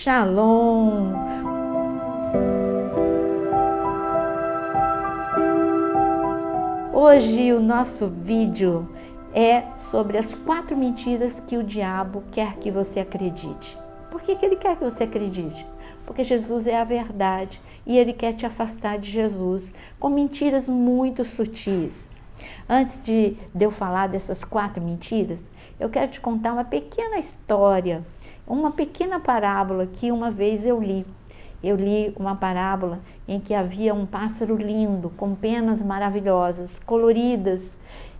Shalom! Hoje o nosso vídeo é sobre as 4 mentiras que o diabo quer que você acredite. Por que ele quer que você acredite? Porque Jesus é a verdade e ele quer te afastar de Jesus com mentiras muito sutis. Antes de eu falar dessas 4 mentiras, eu quero te contar uma pequena história, uma pequena parábola que uma vez eu li. Eu li uma parábola em que havia um pássaro lindo, com penas maravilhosas, coloridas,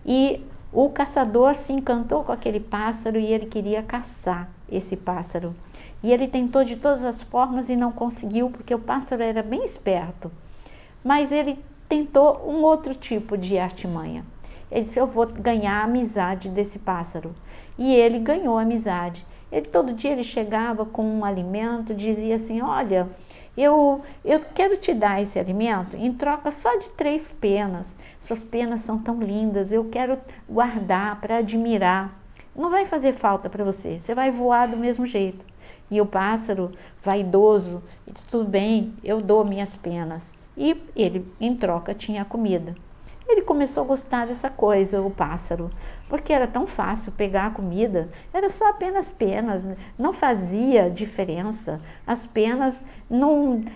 e o caçador se encantou com aquele pássaro e ele queria caçar esse pássaro. E ele tentou de todas as formas e não conseguiu, porque o pássaro era bem esperto. Mas ele tentou um outro tipo de artimanha. Ele disse: eu vou ganhar a amizade desse pássaro. E ele ganhou a amizade. Todo dia ele chegava com um alimento, dizia assim: olha, eu quero te dar esse alimento em troca só de 3 penas. Suas penas são tão lindas, eu quero guardar para admirar. Não vai fazer falta para você, você vai voar do mesmo jeito. E o pássaro, vaidoso, disse: tudo bem, eu dou minhas penas. E ele, em troca, tinha comida. Ele começou a gostar dessa coisa, o pássaro, porque era tão fácil pegar a comida, era só apenas penas, não fazia diferença. As penas,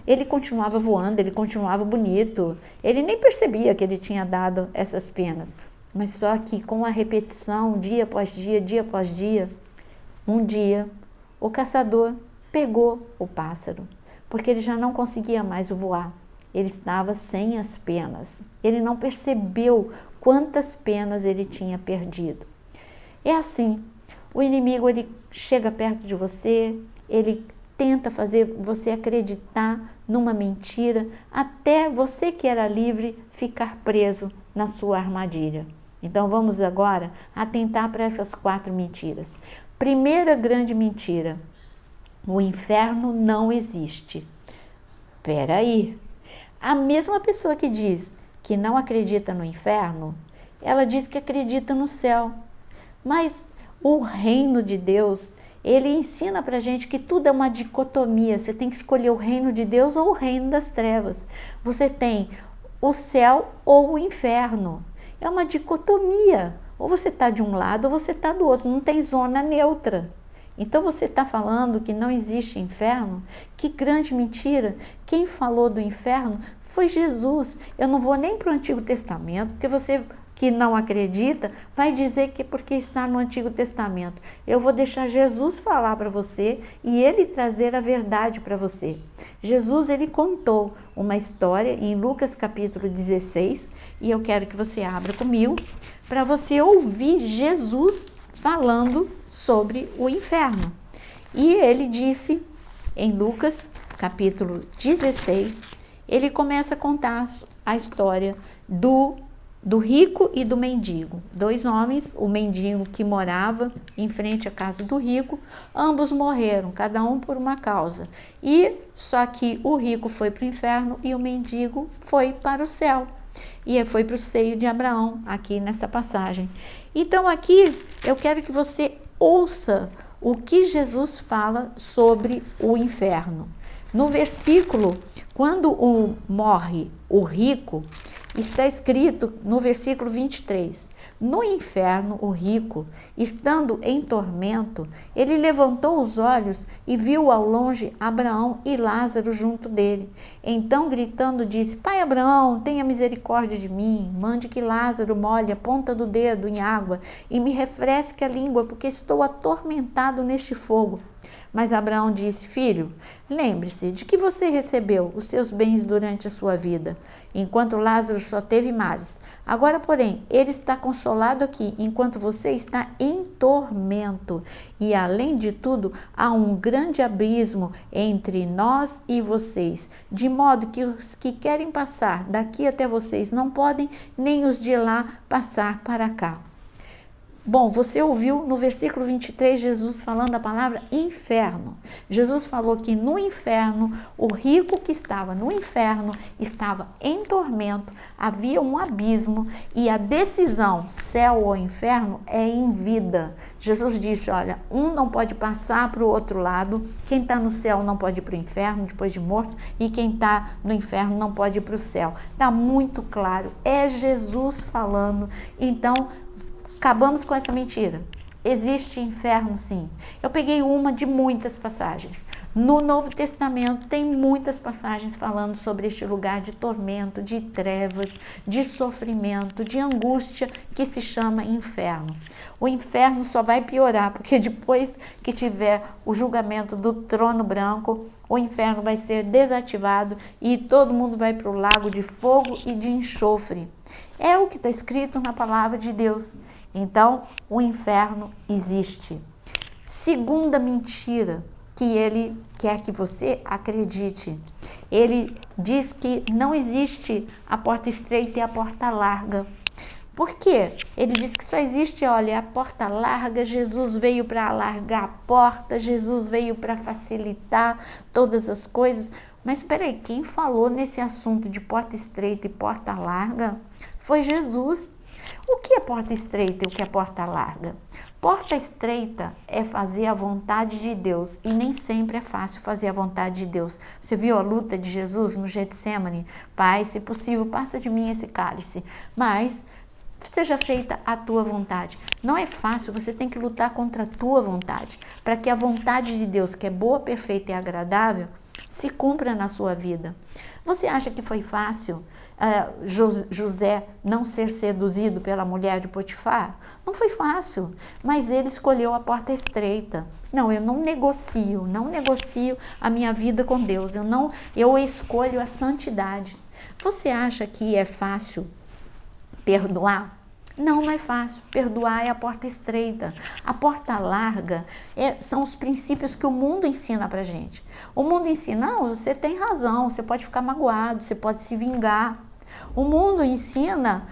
ele continuava voando, ele continuava bonito, ele nem percebia que ele tinha dado essas penas. Mas só que com a repetição, dia após dia, um dia, o caçador pegou o pássaro, porque ele já não conseguia mais voar. Ele estava sem as penas. Ele não percebeu quantas penas ele tinha perdido. É assim, o inimigo ele chega perto de você, ele tenta fazer você acreditar numa mentira, até você que era livre ficar preso na sua armadilha. Então vamos agora atentar para essas 4 mentiras. Primeira grande mentira: o inferno não existe. Espera aí. A mesma pessoa que diz que não acredita no inferno, ela diz que acredita no céu. Mas o reino de Deus, ele ensina pra gente que tudo é uma dicotomia. Você tem que escolher o reino de Deus ou o reino das trevas. Você tem o céu ou o inferno. É uma dicotomia. Ou você está de um lado ou você está do outro. Não tem zona neutra. Então você está falando que não existe inferno? Que grande mentira! Quem falou do inferno foi Jesus. Eu não vou nem para o Antigo Testamento, porque você que não acredita vai dizer que é porque está no Antigo Testamento. Eu vou deixar Jesus falar para você e ele trazer a verdade para você. Jesus, ele contou uma história em Lucas capítulo 16, e eu quero que você abra comigo para você ouvir Jesus falando sobre o inferno. E ele disse em Lucas capítulo 16, ele começa a contar a história do rico e do mendigo. 2 homens, o mendigo que morava em frente à casa do rico, ambos morreram, cada um por uma causa. E só que o rico foi para o inferno e o mendigo foi para o céu. E foi para o seio de Abraão, aqui nessa passagem. Então aqui eu quero que você ouça o que Jesus fala sobre o inferno. No versículo, quando morre o rico, está escrito no versículo 23, no inferno o rico, estando em tormento, ele levantou os olhos e viu ao longe Abraão e Lázaro junto dele. Então gritando disse: Pai Abraão, tenha misericórdia de mim, mande que Lázaro molhe a ponta do dedo em água e me refresque a língua, porque estou atormentado neste fogo. Mas Abraão disse: Filho, lembre-se de que você recebeu os seus bens durante a sua vida, enquanto Lázaro só teve males. Agora, porém, ele está consolado aqui, enquanto você está em tormento. E, além de tudo, há um grande abismo entre nós e vocês, de modo que os que querem passar daqui até vocês não podem, nem os de lá passar para cá. Bom, você ouviu no versículo 23 Jesus falando a palavra inferno. Jesus falou que no inferno, o rico que estava no inferno estava em tormento, havia um abismo e a decisão, céu ou inferno, é em vida. Jesus disse, olha, um não pode passar para o outro lado, quem está no céu não pode ir para o inferno depois de morto e quem está no inferno não pode ir para o céu. Está muito claro, é Jesus falando. Então, acabamos com essa mentira. Existe inferno, sim. Eu peguei uma de muitas passagens. No Novo Testamento tem muitas passagens falando sobre este lugar de tormento, de trevas, de sofrimento, de angústia que se chama inferno. O inferno só vai piorar, porque depois que tiver o julgamento do trono branco, o inferno vai ser desativado e todo mundo vai para o lago de fogo e de enxofre. É o que está escrito na palavra de Deus. Então, o inferno existe. Segunda mentira que ele quer que você acredite. Ele diz que não existe a porta estreita e a porta larga. Por quê? Ele diz que só existe, olha, a porta larga, Jesus veio para alargar a porta, Jesus veio para facilitar todas as coisas. Mas espera aí, quem falou nesse assunto de porta estreita e porta larga foi Jesus. O que é porta estreita e o que é porta larga? Porta estreita é fazer a vontade de Deus e nem sempre é fácil fazer a vontade de Deus. Você viu a luta de Jesus no Getsemane? Pai, se possível, passa de mim esse cálice, mas seja feita a tua vontade. Não é fácil, você tem que lutar contra a tua vontade, para que a vontade de Deus, que é boa, perfeita e agradável, se cumpra na sua vida. Você acha que foi fácil José não ser seduzido pela mulher de Potifar? Não foi fácil, mas ele escolheu a porta estreita. Não, eu não negocio a minha vida com Deus, eu escolho a santidade. Você acha que é fácil perdoar? Não, não é fácil. Perdoar é a porta estreita. A porta larga são os princípios que o mundo ensina pra gente. O mundo ensina, não, você tem razão, você pode ficar magoado, você pode se vingar. O mundo ensina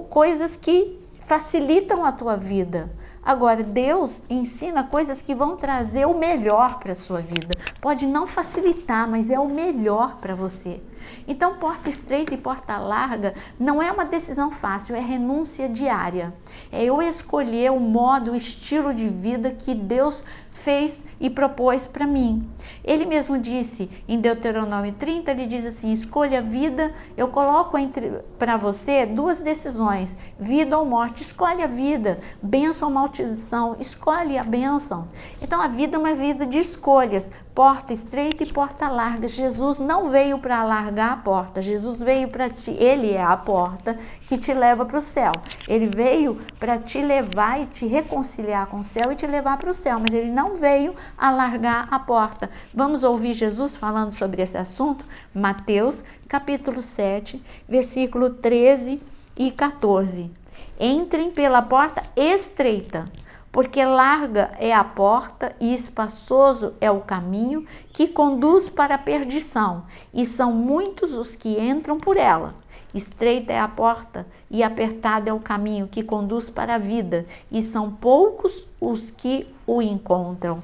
coisas que facilitam a tua vida. Agora, Deus ensina coisas que vão trazer o melhor para a sua vida. Pode não facilitar, mas é o melhor para você. Então, porta estreita e porta larga não é uma decisão fácil, é renúncia diária. É eu escolher o modo, o estilo de vida que Deus fez e propôs para mim. Ele mesmo disse em Deuteronômio 30, ele diz assim, escolha a vida, eu coloco para você duas decisões, vida ou morte, escolhe a vida, bênção ou maldição, escolhe a bênção. Então a vida é uma vida de escolhas, porta estreita e porta larga. Jesus não veio para alargar a porta, Jesus veio para ti, ele é a porta que te leva para o céu. Ele veio para te levar e te reconciliar com o céu e te levar para o céu, mas ele não veio alargar a porta. Vamos ouvir Jesus falando sobre esse assunto? Mateus, capítulo 7, versículo 13 e 14. Entrem pela porta estreita, porque larga é a porta e espaçoso é o caminho que conduz para a perdição, e são muitos os que entram por ela. Estreita é a porta e apertado é o caminho que conduz para a vida, e são poucos os que o encontram.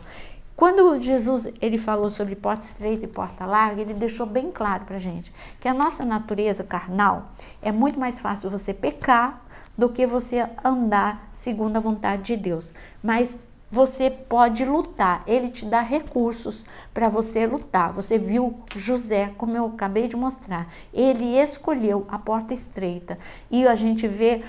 Quando Jesus ele falou sobre porta estreita e porta larga, ele deixou bem claro para a gente que a nossa natureza carnal é muito mais fácil você pecar do que você andar segundo a vontade de Deus. Mas você pode lutar, ele te dá recursos para você lutar. Você viu José, como eu acabei de mostrar, ele escolheu a porta estreita e a gente vê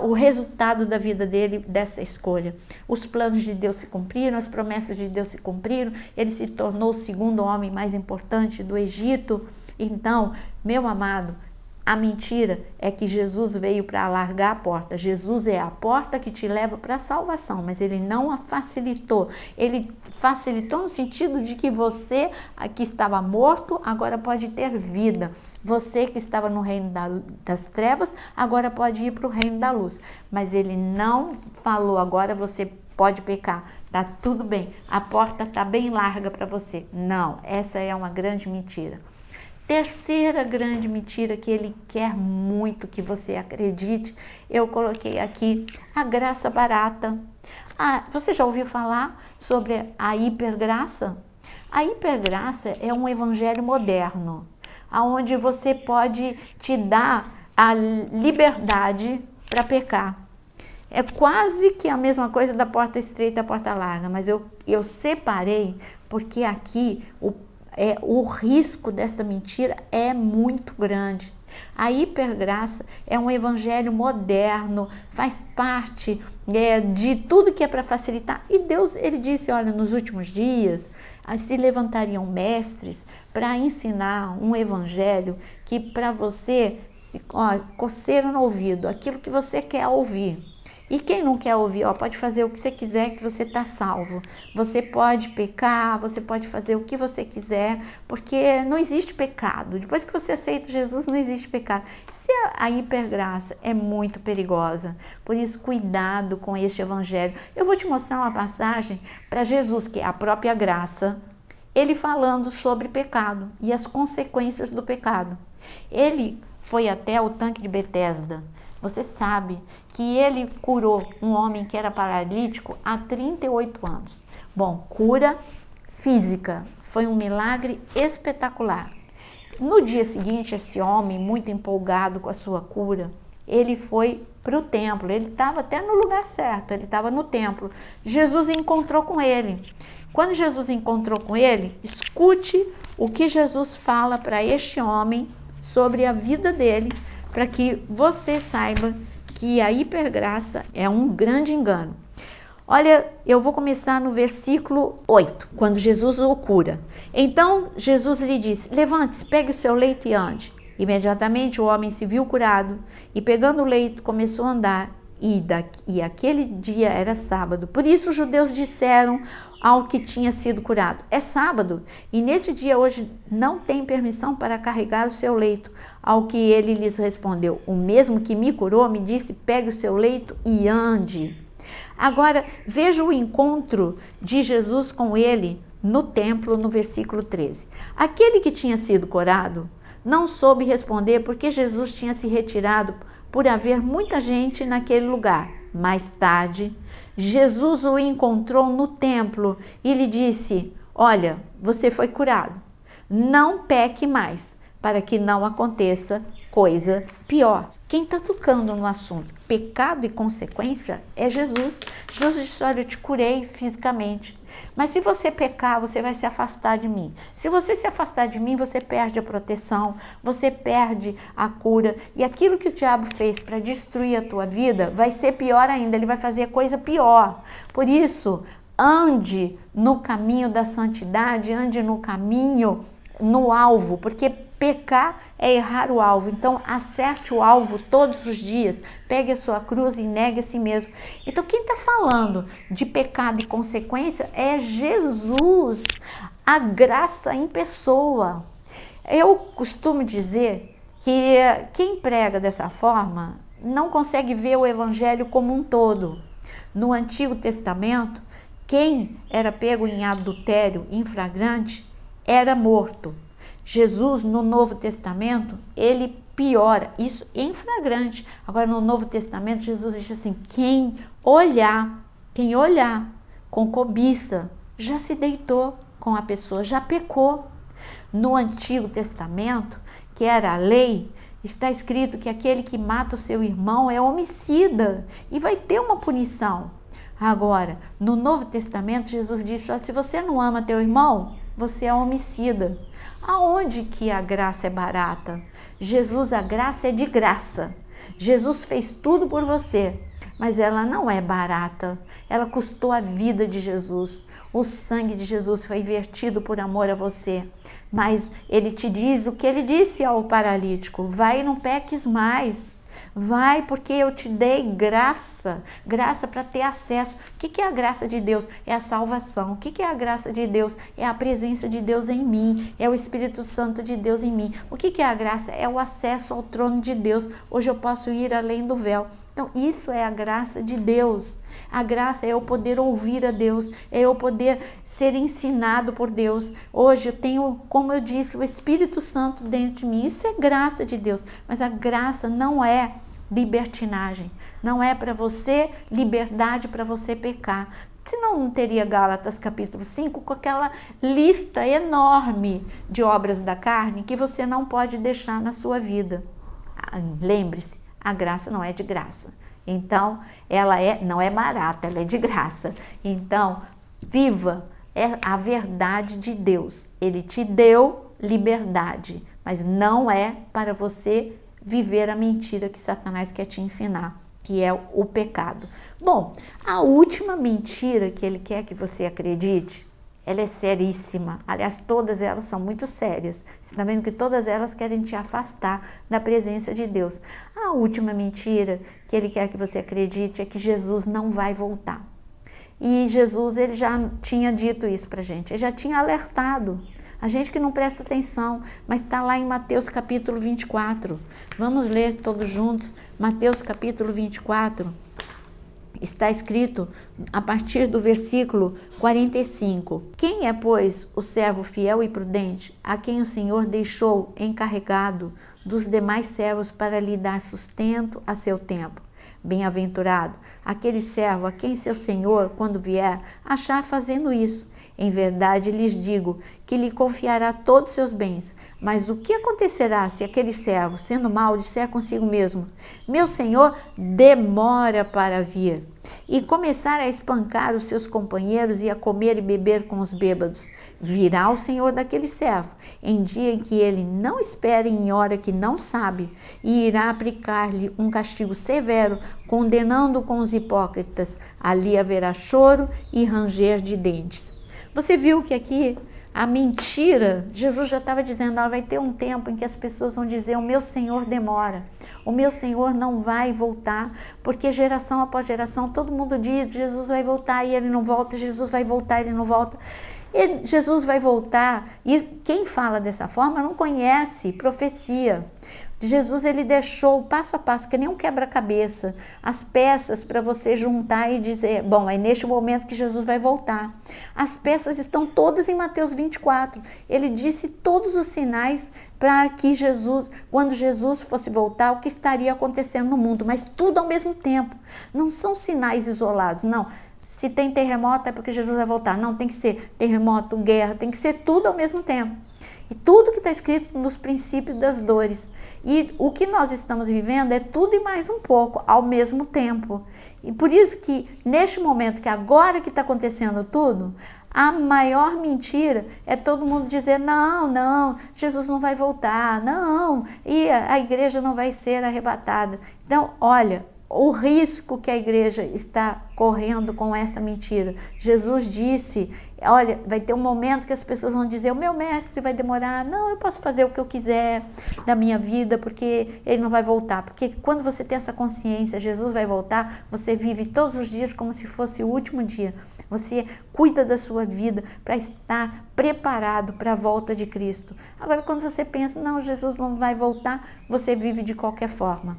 o resultado da vida dele dessa escolha. Os planos de Deus se cumpriram, as promessas de Deus se cumpriram, ele se tornou o segundo homem mais importante do Egito. Então, meu amado, a mentira é que Jesus veio para alargar a porta. Jesus é a porta que te leva para a salvação, mas ele não a facilitou. Ele facilitou no sentido de que você, que estava morto, agora pode ter vida. Você que estava no reino das trevas, agora pode ir para o reino da luz. Mas ele não falou, agora você pode pecar. Tá tudo bem, a porta está bem larga para você. Não, essa é uma grande mentira. terceira grande mentira que ele quer muito que você acredite, eu coloquei aqui a graça barata. Você já ouviu falar sobre a hipergraça? A hipergraça é um evangelho moderno, onde você pode te dar a liberdade para pecar. É quase que a mesma coisa da porta estreita e da porta larga, mas eu separei porque aqui o risco desta mentira é muito grande. A hipergraça é um evangelho moderno, faz parte de tudo que é para facilitar. E Deus, ele disse, olha, nos últimos dias se levantariam mestres para ensinar um evangelho que para você, coceira no ouvido, aquilo que você quer ouvir. E quem não quer ouvir, pode fazer o que você quiser que você está salvo. Você pode pecar, você pode fazer o que você quiser, porque não existe pecado. Depois que você aceita Jesus, não existe pecado. A hipergraça é muito perigosa. Por isso, cuidado com este evangelho. Eu vou te mostrar uma passagem para Jesus, que é a própria graça, ele falando sobre pecado e as consequências do pecado. Ele foi até o tanque de Betesda. Você sabe que ele curou um homem que era paralítico há 38 anos. Bom, cura física, foi um milagre espetacular. No dia seguinte, esse homem, muito empolgado com a sua cura, ele foi para o templo, ele estava até no lugar certo, ele estava no templo. Jesus encontrou com ele. Quando Jesus encontrou com ele, escute o que Jesus fala para este homem sobre a vida dele, para que você saiba que a hipergraça é um grande engano. Olha, eu vou começar no versículo 8, quando Jesus o cura. Então Jesus lhe disse, levante-se, pegue o seu leito e ande. Imediatamente o homem se viu curado e pegando o leito começou a andar. E aquele dia era sábado. Por isso os judeus disseram ao que tinha sido curado, é sábado, e nesse dia hoje não tem permissão para carregar o seu leito. Ao que ele lhes respondeu, o mesmo que me curou me disse, pegue o seu leito e ande. Agora veja o encontro de Jesus com ele no templo, no versículo 13. Aquele que tinha sido curado não soube responder porque Jesus tinha se retirado por haver muita gente naquele lugar. Mais tarde, Jesus o encontrou no templo e lhe disse, olha, você foi curado, não peque mais, para que não aconteça coisa pior. Quem está tocando no assunto pecado e consequência é Jesus. Jesus disse, olha, eu te curei fisicamente, mas se você pecar, você vai se afastar de mim. Se você se afastar de mim, você perde a proteção, você perde a cura. E aquilo que o diabo fez para destruir a tua vida vai ser pior ainda, ele vai fazer coisa pior. Por isso, ande no caminho da santidade, ande no caminho, no alvo, porque pecar é errar o alvo. Então, acerte o alvo todos os dias, pegue a sua cruz e negue a si mesmo. Então, quem está falando de pecado e consequência é Jesus, a graça em pessoa. Eu costumo dizer que quem prega dessa forma não consegue ver o evangelho como um todo. No Antigo Testamento, quem era pego em adultério, em flagrante, era morto. Jesus, no Novo Testamento, ele piora isso em flagrante. Agora, no Novo Testamento, Jesus diz assim, quem olhar com cobiça, já se deitou com a pessoa, já pecou. No Antigo Testamento, que era a lei, está escrito que aquele que mata o seu irmão é homicida e vai ter uma punição. Agora, no Novo Testamento, Jesus disse, se você não ama teu irmão, você é homicida. Aonde que a graça é barata? Jesus, a graça é de graça. Jesus fez tudo por você, mas ela não é barata. Ela custou a vida de Jesus. O sangue de Jesus foi vertido por amor a você. Mas ele te diz o que ele disse ao paralítico, vai e não peques mais. Vai, porque eu te dei graça para ter acesso. O que é a graça de Deus? É a salvação. O que é a graça de Deus? É a presença de Deus em mim, é o Espírito Santo de Deus em mim. O que é a graça? É o acesso ao trono de Deus. Hoje eu posso ir além do véu. Então, isso é a graça de Deus. A graça é eu poder ouvir a Deus, é eu poder ser ensinado por Deus. Hoje eu tenho, como eu disse, o Espírito Santo dentro de mim. Isso é graça de Deus. Mas a graça não é libertinagem. Não é para você liberdade para você pecar. Senão não teria Gálatas capítulo 5 com aquela lista enorme de obras da carne que você não pode deixar na sua vida. Lembre-se, a graça não é de graça. Então, ela não é barata, ela é de graça. Então, viva a verdade de Deus. Ele te deu liberdade, mas não é para você viver a mentira que Satanás quer te ensinar, que é o pecado. Bom, a última mentira que ele quer que você acredite, ela é seríssima. Aliás, todas elas são muito sérias. Você está vendo que todas elas querem te afastar da presença de Deus. A última mentira que ele quer que você acredite é que Jesus não vai voltar. E Jesus, ele já tinha dito isso pra gente, ele já tinha alertado. A gente que não presta atenção, mas está lá em Mateus capítulo 24. Vamos ler todos juntos, Mateus capítulo 24. Está escrito a partir do versículo 45. Quem é, pois, o servo fiel e prudente, a quem o Senhor deixou encarregado dos demais servos para lhe dar sustento a seu tempo? Bem-aventurado aquele servo a quem seu Senhor, quando vier, achar fazendo isso. Em verdade lhes digo que lhe confiará todos os seus bens. Mas o que acontecerá se aquele servo, sendo mau, disser consigo mesmo: meu senhor demora para vir, e começar a espancar os seus companheiros e a comer e beber com os bêbados? Virá o senhor daquele servo em dia em que ele não espere, em hora que não sabe, e irá aplicar-lhe um castigo severo, condenando-o com os hipócritas. Ali haverá choro e ranger de dentes. Você viu que aqui a mentira, Jesus já estava dizendo, vai ter um tempo em que as pessoas vão dizer: o meu Senhor demora, o meu Senhor não vai voltar, porque geração após geração todo mundo diz: Jesus vai voltar e ele não volta, Jesus vai voltar e ele não volta. E Jesus vai voltar, e quem fala dessa forma não conhece profecia. Jesus, ele deixou passo a passo, que nem um quebra-cabeça, as peças para você juntar e dizer: bom, é neste momento que Jesus vai voltar. As peças estão todas em Mateus 24. Ele disse todos os sinais para que Jesus, quando Jesus fosse voltar, o que estaria acontecendo no mundo, mas tudo ao mesmo tempo. Não são sinais isolados, não. Se tem terremoto é porque Jesus vai voltar. Não, tem que ser terremoto, guerra, tem que ser tudo ao mesmo tempo. E tudo que está escrito nos princípios das dores. E o que nós estamos vivendo é tudo e mais um pouco, ao mesmo tempo. E por isso que, neste momento, que agora que está acontecendo tudo, a maior mentira é todo mundo dizer: não, Jesus não vai voltar, não, e a igreja não vai ser arrebatada. Então, olha, o risco que a igreja está correndo com essa mentira. Jesus disse: olha, vai ter um momento que as pessoas vão dizer: o meu mestre vai demorar, não, eu posso fazer o que eu quiser da minha vida, porque ele não vai voltar. Porque quando você tem essa consciência, Jesus vai voltar, você vive todos os dias como se fosse o último dia. Você cuida da sua vida para estar preparado para a volta de Cristo. Agora, quando você pensa: não, Jesus não vai voltar, você vive de qualquer forma.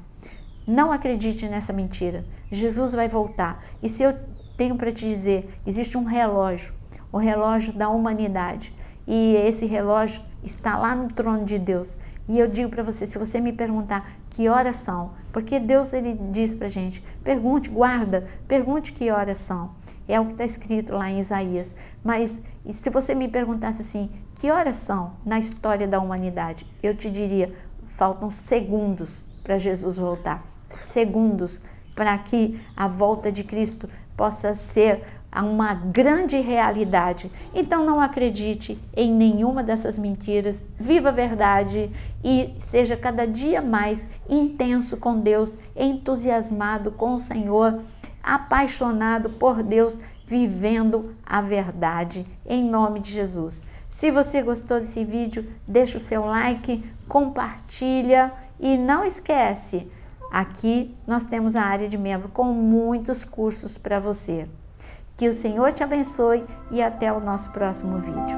Não acredite nessa mentira. Jesus vai voltar. E se eu tenho para te dizer, existe um relógio, o relógio da humanidade. E esse relógio está lá no trono de Deus. E eu digo para você, se você me perguntar que horas são, porque Deus, ele diz para a gente: pergunte, guarda, pergunte que horas são. É o que está escrito lá em Isaías. Mas e se você me perguntasse assim, que horas são na história da humanidade? Eu te diria: faltam segundos para Jesus voltar. Segundos para que a volta de Cristo possa ser uma grande realidade. Então não acredite em nenhuma dessas mentiras, viva a verdade e seja cada dia mais intenso com Deus, entusiasmado com o Senhor, apaixonado por Deus, vivendo a verdade, em nome de Jesus. Se você gostou desse vídeo, deixa o seu like, compartilha e não esquece, aqui nós temos a área de membro com muitos cursos para você. Que o Senhor te abençoe e até o nosso próximo vídeo.